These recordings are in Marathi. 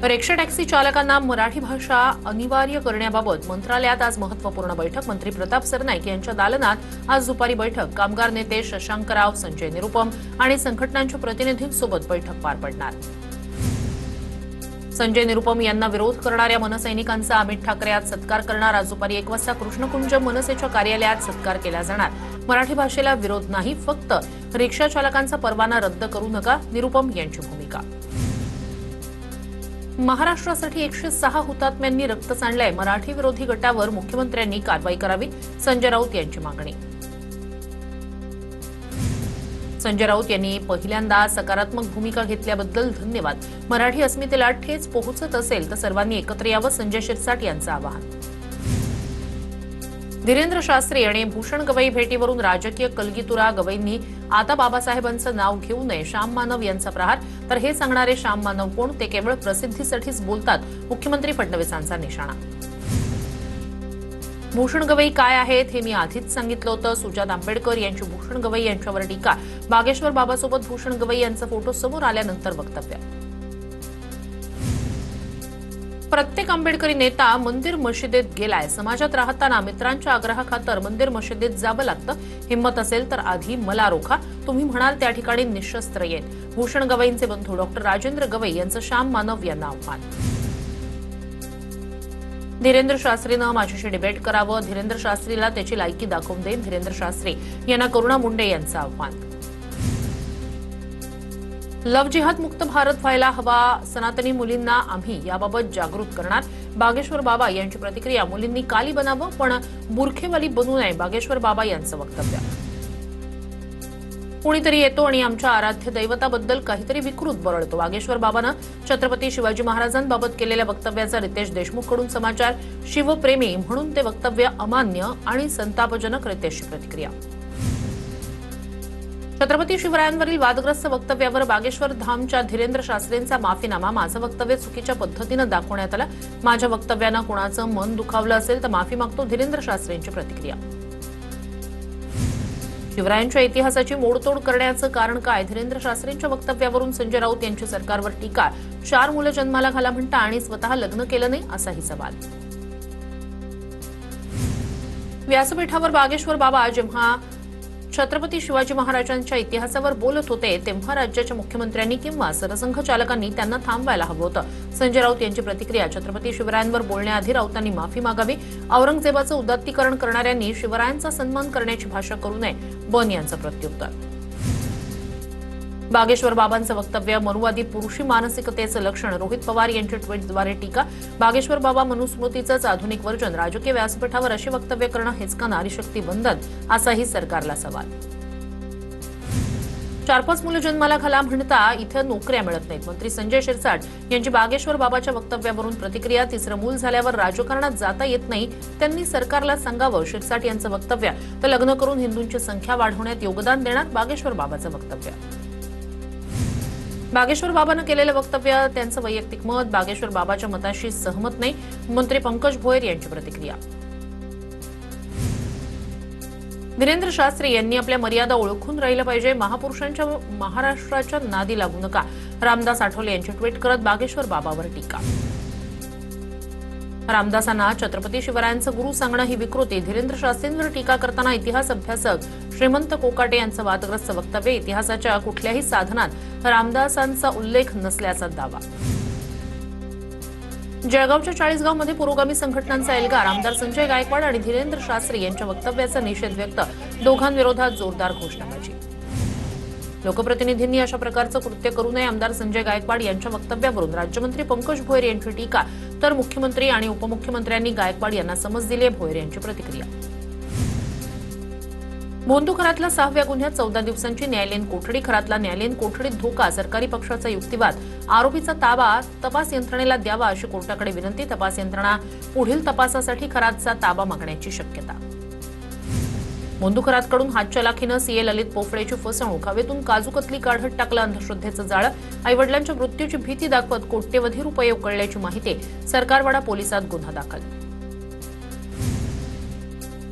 रिक्षा टॅक्सी चालकांना मराठी भाषा अनिवार्य करण्याबाबत मंत्रालयात आज महत्त्वपूर्ण बैठक. मंत्री प्रताप सरनाईक यांच्या दालनात आज दुपारी बैठक. कामगार नेते शशांकराव, संजय निरुपम आणि संघटनांच्या प्रतिनिधींसोबत बैठक पार पडणार. संजय निरुपम यांना विरोध करणाऱ्या मनसैनिकांचा अमित ठाकरे आज सत्कार करणार. आज दुपारी 1 वाजता कृष्णकुंज मनसेच्या कार्यालयात सत्कार केला जाणार. मराठी भाषेला विरोध नाही, फक्त रिक्षा चालकांचा परवाना रद्द करू नका, निरुपम यांची भूमिका. महाराष्ट्रासाठी 106 हुतात्म्यांनी रक्त सांडलंय. मराठी विरोधी गटावर मुख्यमंत्र्यांनी कारवाई करावी, संजय राऊत यांची मागणी. संजय राऊत यांनी पहिल्यांदा सकारात्मक भूमिका घेतल्याबद्दल धन्यवाद. मराठी अस्मितेला ठेच पोहोचत असेल तर सर्वांनी एकत्र यावं, संजय शिरसाट यांचं आवाहन. धीरेंद्र शास्त्री आणि भूषण गवई भेटीवरून राजकीय कलगीतुरा. गवईंनी आता बाबासाहेबांचं नाव घेऊ नये, श्याम मानव यांचा प्रहार. तर हे सांगणारे श्याम मानव कोण? ते केवळ प्रसिद्धीसाठीच बोलतात, मुख्यमंत्री फडणवीसांचा निशाणा. भूषण गवई काय आहेत हे मी आधीच सांगितलं होतं. सुजात आंबेडकर यांची भूषण गवई यांच्यावर टीका. बागेश्वर बाबासोबत भूषण गवई यांचा फोटो समोर आल्यानंतर वक्तव्य. प्रत्येक आंबेडकरी नेता मंदिर मशिदीत गेलाय. समाजात राहताना मित्रांच्या आग्रहाखातर मंदिर मशिदीत जावं लागतं. हिंमत असेल तर आधी मला रोखा, तुम्ही म्हणाल त्या ठिकाणी निशस्त्र येईल. भूषण गवईंचे बंधू डॉक्टर राजेंद्र गवई यांचं श्याम मानव यांना आव्हान. धीरेंद्र शास्त्रीनं माझ्याशी डिबेट करावं. धीरेंद्र शास्त्रीला त्याची लायकी दाखवून देईन. धीरेंद्र शास्त्री यांना करुणा मुंडे यांचं आव्हान. लव्ह जिहाद मुक्त भारत व्हायला हवा. सनातनी मुलींना आम्ही याबाबत जागृत करणार. बागेश्वर बाबा यांची प्रतिक्रिया. मुलींनी काली बनावं पण बुरखेवाली बनू नये, बागेश्वर बाबा यांचं वक्तव्य. कुणीतरी येतो आणि आमच्या आराध्य दैवताबद्दल काहीतरी विकृत बरळतो. बागेश्वर बाबांना छत्रपती शिवाजी महाराजांबाबत केलेल्या वक्तव्याचा रितेश देशमुखकडून समाचार. शिवप्रेमी म्हणून ते वक्तव्य अमान्य आणि संतापजनक. रितेशची प्रतिक्रिया. छत्रपती शिवरायांवरील वादग्रस्त वक्तव्यावर बागेश्वर धामच्या धीरेंद्र शास्त्रींचा माफीनामा. माझं वक्तव्य चुकीच्या पद्धतीनं दाखवण्यात आलं. माझ्या वक्तव्यानं कुणाचं मन दुखावलं असेल तर माफी मागतो. धीरेंद्र शास्त्रींची प्रतिक्रिया. शिवरायांच्या इतिहासाची मोडतोड करण्याचं कारण काय? धीरेंद्र शास्त्रींच्या वक्तव्यावरून संजय राऊत यांची सरकारवर टीका. 4 मुलं जन्माला घाला म्हणता आणि स्वतः लग्न केलं नाही, असाही सवाल. व्यासपीठावर बागेश्वर बाबा जेव्हा छत्रपती शिवाजी महाराजांच्या इतिहासावर बोलत होते तेव्हा राज्याच्या मुख्यमंत्र्यांनी किंवा सरसंघ चालकांनी त्यांना थांबवायला हवं होतं. संजय राऊत यांची प्रतिक्रिया. छत्रपती शिवरायांवर बोलण्याआधी राऊतांनी माफी मागावी. औरंगजेबाचं उदात्तीकरण करणाऱ्यांनी शिवरायांचा सन्मान करण्याची भाषा करू नये, बन यांचं प्रत्युत्तर. बागेश्वर बाबांचं वक्तव्य. मनुवादी पुरुषी मानसिकतेचं लक्षण. रोहित पवार यांच्या ट्विटद्वारे टीका. बागेश्वर बाबा मनुस्मृतीचंच आधुनिक वर्जन. राजकीय व्यासपीठावर अशी वक्तव्य करणं हेच का नारीशक्ती वंदन, असाही सरकारला सवाल. 4-5 मुलं जन्माला घाला म्हणता इथं नोकऱ्या मिळत नाहीत. मंत्री संजय शिरसाट यांची बागेश्वर बाबाच्या वक्तव्यावरून प्रतिक्रिया. 3रं मूल झाल्यावर राजकारणात जाता येत नाही, त्यांनी सरकारला सांगावं. शिरसाट यांचं वक्तव्य. तर लग्न करून हिंदूंची संख्या वाढवण्यात योगदान देणार. बागेश्वर बाबाचं वक्तव्य. बागेश्वर बाबांना केलेलं वक्तव्य त्यांचं वैयक्तिक मत. बागेश्वर बाबाच्या मताशी सहमत नाही. मंत्री पंकज भोयर यांची प्रतिक्रिया. धीरेंद्र शास्त्री यांनी आपल्या मर्यादा ओळखून राहिलं पाहिजे. महापुरुषांच्या महाराष्ट्राच्या नादी लागू नका. रामदास आठवले यांची ट्विट करत बागेश्वर बाबावर टीका. रामदासांना छत्रपती शिवरायांचं गुरु सांगणं ही विकृती. धीरेंद्र शास्त्रींवर टीका करताना इतिहास अभ्यासक श्रीमंत कोकाटे यांचं वादग्रस्त वक्तव्य. इतिहासाच्या कुठल्याही साधनात रामदासांचा उल्लेख नसल्याचा दावा. जळगावच्या 40गावमध्ये पुरोगामी संघटनांचा एल्गार. आमदार संजय गायकवाड आणि धीरेंद्र शास्त्री यांच्या वक्तव्याचा निषेध व्यक्त. दोघांविरोधात जोरदार घोषणाबाजी. लोकप्रतिनिधींनी अशा प्रकारचं कृत्य करू नये. आमदार संजय गायकवाड यांच्या वक्तव्यावरून राज्यमंत्री पंकज भोयर यांची टीका. तर मुख्यमंत्री आणि उपमुख्यमंत्र्यांनी गायकवाड यांना समज दिली. भोयर यांची प्रतिक्रिया. बोंदू खरातला 6व्या गुन्ह्यात 14 दिवसांची न्यायालयीन कोठडी. खरातला न्यायालयीन कोठडीत धोका. सरकारी पक्षाचा युक्तिवाद. आरोपीचा ताबा तपास यंत्रणेला द्यावा अशी कोर्टाकडे विनंती. तपास यंत्रणा पुढील तपासासाठी खरातचा ताबा मागण्याची शक्यता. बोंदू खरातकडून हातचलाखीनं सीए ललित पोफळेची फसवणूक. हवेतून काजू कतली काढत टाकलं अंधश्रद्धेचं जाळं. आईवडिलांच्या मृत्यूची भीती दाखवत कोट्यवधी रुपये उकळल्याची माहिती. सरकारवाडा पोलिसात गुन्हा दाखल.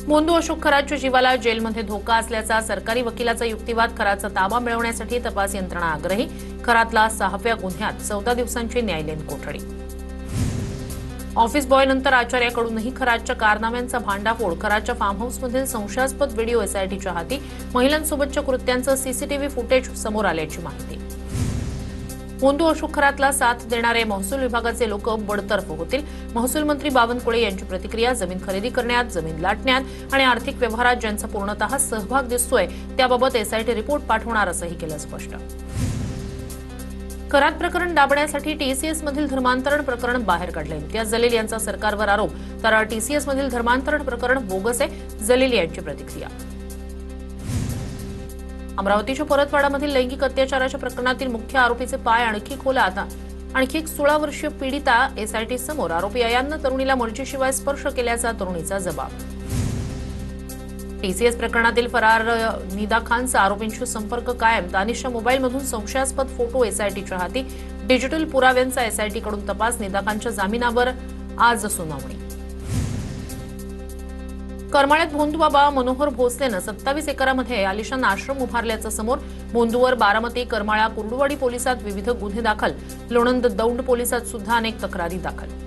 बोंदू अशोक खरातच्या जीवाला जेलमध्ये धोका असल्याचा सरकारी वकिलाचा युक्तिवाद. खरातचा ताबा मिळवण्यासाठी तपास यंत्रणा आग्रही. खरातला 6व्या गुन्ह्यात 14 दिवसांची न्यायालयीन कोठडी. ऑफिस बॉयनंतर आचार्याकडूनही खरातच्या कारनाम्यांचा भांडाफोड. खरातच्या फार्म हाऊसमधील संशयास्पद व्हिडिओ एसआयटीच्या हाती. महिलांसोबतच्या कृत्यांचं सीसीटीव्ही फुटेज समोर आल्याची माहिती. भोंदू अशोक खरातला साथ देणारे महसूल विभागाचे लोक बडतर्फ होतील. महसूल मंत्री बावनकुळे यांची प्रतिक्रिया. जमीन खरेदी करण्यात, जमीन लाटण्यात आणि आर्थिक व्यवहारात ज्यांचा पूर्णतः सहभाग दिसतोय त्याबाबत एसआयटी रिपोर्ट पाठवणार असंही केलं स्पष्ट. खरात प्रकरण दाबण्यासाठी टीसीएस मधील धर्मांतरण प्रकरण बाहेर काढले. इम्तियाज जलील यांचा सरकारवर आरोप. तर टीसीएस मधील धर्मांतरण प्रकरण बोगस आहे, जलील यांची प्रतिक्रिया. अमरावतीच्या परतवाडामधील लैंगिक अत्याचाराच्या प्रकरणातील मुख्य आरोपीचे पाय आणखी खोलात. आणखी एक 16 वर्षीय पीडिता एसआयटी समोर. आरोपी अयाननं तरुणीला मर्जीशिवाय स्पर्श केल्याचा तरुणीचा जबाब. टीसीएस प्रकरणातील फरार निदा खानचा आरोपींशी संपर्क कायम. दानिशच्या मोबाईलमधून संशयास्पद फोटो एसआयटीच्या हाती. डिजिटल पुराव्यांचा एसआयटीकडून तपास. निदा खानच्या जामिनावर आज सुनावणी. करमाळ्यात भोंदूबाबा मनोहर भोसलेनं 27 एकरामध्ये आलिशान आश्रम उभारल्याचं समोर. भोंदूवर बारामती, करमाळा, कुर्डुवाडी पोलिसात विविध गुन्हे दाखल. लोणंद दौंड पोलिसात सुद्धा अनेक तक्रारी दाखल.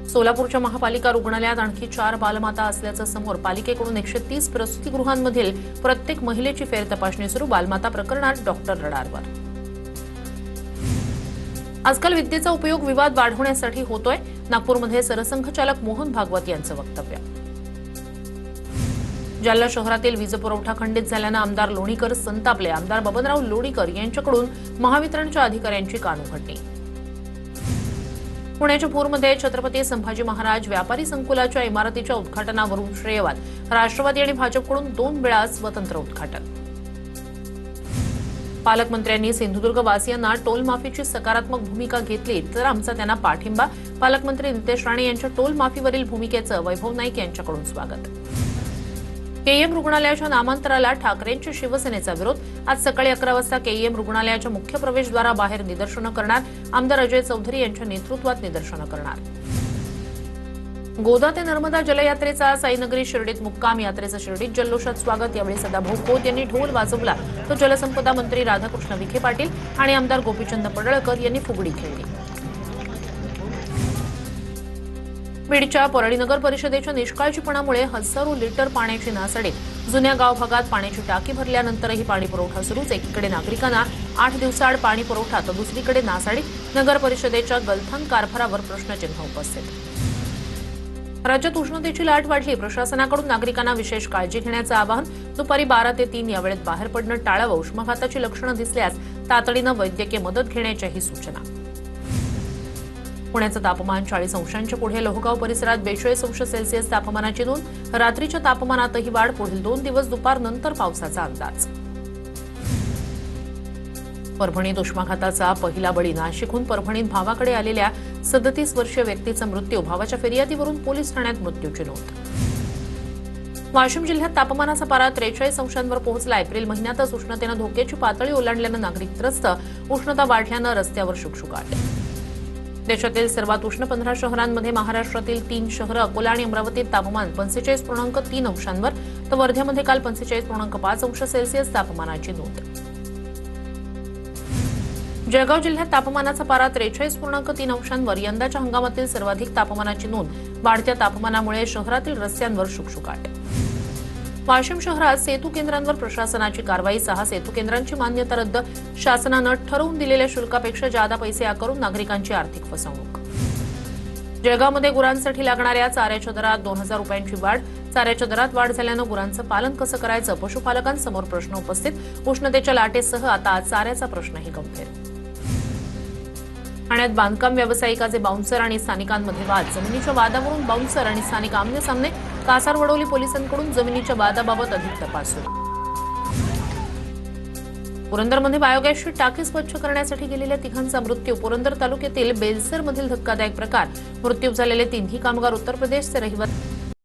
सोलापूरच्या महापालिका रुग्णालयात आणखी 4 बालमाता असल्याचं समोर. पालिकेकडून 130 प्रसूतिगृहांमधील प्रत्येक महिलेची फेरतपासणी सुरू. बालमाता प्रकरणात डॉक्टर रडारवर. आजकाल विद्येचा उपयोग विवाद वाढवण्यासाठी होतोय. नागपूरमध्ये सरसंघचालक मोहन भागवत यांचं वक्तव्य. जालना शहरातील वीज पुरवठा खंडित झाल्यानं आमदार लोणीकर संतापले. आमदार बबनराव लोणीकर यांच्याकडून महावितरणच्या अधिकाऱ्यांची कानउघडणी. पुण्याच्या भोरमध्ये छत्रपती संभाजी महाराज व्यापारी संकुलाच्या इमारतीच्या उद्घाटनावरून श्रेयवाद. राष्ट्रवादी आणि भाजपकडून 2 वेळा स्वतंत्र उद्घाटन. पालकमंत्र्यांनी सिंधुदुर्गवासियांना टोल माफीची सकारात्मक भूमिका घेतली तर आमचा त्यांना पाठिंबा. पालकमंत्री नितेश राणे यांच्या टोल माफीवरील भूमिकेचं वैभव नाईक यांच्याकडून स्वागत. केईएम रुग्णालयाच्या नामांतराला ठाकरेंच्या शिवसेनेचा विरोध. आज सकाळी 11 वाजता केईएम रुग्णालयाच्या मुख्य प्रवेशद्वाराबाहेर निदर्शनं करणार. आमदार अजय चौधरी यांच्या नेतृत्वात निदर्शनं करणार. गोदा ते नर्मदा जलयात्रेचा साईनगरी शिर्डीत मुक्काम. यात्रेचं शिर्डीत जल्लोषात स्वागत. यावेळी सदाभाऊ खोत यांनी ढोल वाजवला तर जलसंपदा मंत्री राधाकृष्ण विखे पाटील आणि आमदार गोपीचंद पडळकर यांनी फुगडी खेळली. बीडच्या परळी नगर परिषदेच्या निष्काळजीपणामुळे हजारो लिटर पाण्याची नासाडी. जुन्या गाव भागात पाण्याची टाकी भरल्यानंतरही पाणी पुरवठा सुरूच. एकीकडे नागरिकांना 8 दिवसाआड पाणी पुरवठा तर दुसरीकडे नासाडी. नगर परिषदेच्या गलथान कारभारावर प्रश्नचिन्ह उपस्थित. राज्यात उष्णतेची लाट वाढली. प्रशासनाकडून नागरिकांना विशेष काळजी घेण्याचं आवाहन. दुपारी 12 ते 3 या वेळेत बाहेर पडणं टाळावं. उष्माघाताची लक्षणं दिसल्यास तातडीनं वैद्यकीय मदत घेण्याच्याही सूचना. पुण्याचं तापमान 40 अंशांच्या पुढे. लोहगाव परिसरात 42 अंश सेल्सिअस तापमानाची नोंद. रात्रीच्या तापमानातही वाढ. पुढील 2 दिवस दुपारनंतर पावसाचा अंदाज. परभणीत उष्माघाताचा पहिला बळी. नाशिकहून परभणीत भावाकडे आलेल्या 37 वर्षीय व्यक्तीचा मृत्यू. भावाच्या फिर्यादीवरून पोलीस ठाण्यात मृत्यूची नोंद. वाशिम जिल्ह्यात तापमानाचा पारा 43 अंशांवर पोहोचला. एप्रिल महिन्यातच उष्णतेनं धोक्याची पातळी ओलांडल्यानं नागरिक त्रस्त. उष्णता वाढल्यानं रस्त्यावर शुकशुकाट. देशातील सर्वात उष्ण 15 शहरांमध्ये महाराष्ट्रातील 3 शहरं अकोला आणि अमरावतीत तापमान 45.3 अंशांवर तर वर्ध्यामध्ये काल 45.5 अंश सेल्सिअस तापमानाची नोंद. जळगाव जिल्ह्यात तापमानाचा पारा 43.3 अंशांवर. यंदाच्या हंगामातील सर्वाधिक तापमानाची नोंद. वाढत्या तापमानामुळे शहरातील रस्त्यांवर शुकशुकाट. वाशिम शहरात सेतू केंद्रांवर प्रशासनाची कारवाई. 6 सेतू केंद्रांची मान्यता रद्द. शासनानं ठरवून दिलेल्या शुल्कापेक्षा जादा पैसे आकारून नागरिकांची आर्थिक फसवणूक. जळगावमध्ये गुरांसाठी लागणाऱ्या चाऱ्याच्या दरात 2000 रुपयांची वाढ. चाऱ्याच्या दरात वाढ झाल्यानं गुरांचं पालन कसं करायचं. पशुपालकांसमोर प्रश्न उपस्थित. उष्णतेच्या लाटेसह आता चाऱ्याचा प्रश्नही गंभीर. ठाण्यात बांधकाम व्यावसायिकाचे बाउन्सर आणि स्थानिकांमध्ये वाद. जमिनीच्या वादावरून बाउन्सर आणि स्थानिक आमने-सामने. कासारवडोली पोलिसांकडून जमिनीच्या वादाबाबत अधिक तपास सुरू. पुरंदरमध्ये बायोगॅसची टाकी स्वच्छ करण्यासाठी गेलेल्या 3घांचा मृत्यू. पुरंदर तालुक्यातील बेलसरमधील धक्कादायक प्रकार. मृत्यू झालेले 3ही कामगार उत्तर प्रदेशचे रहिवासी.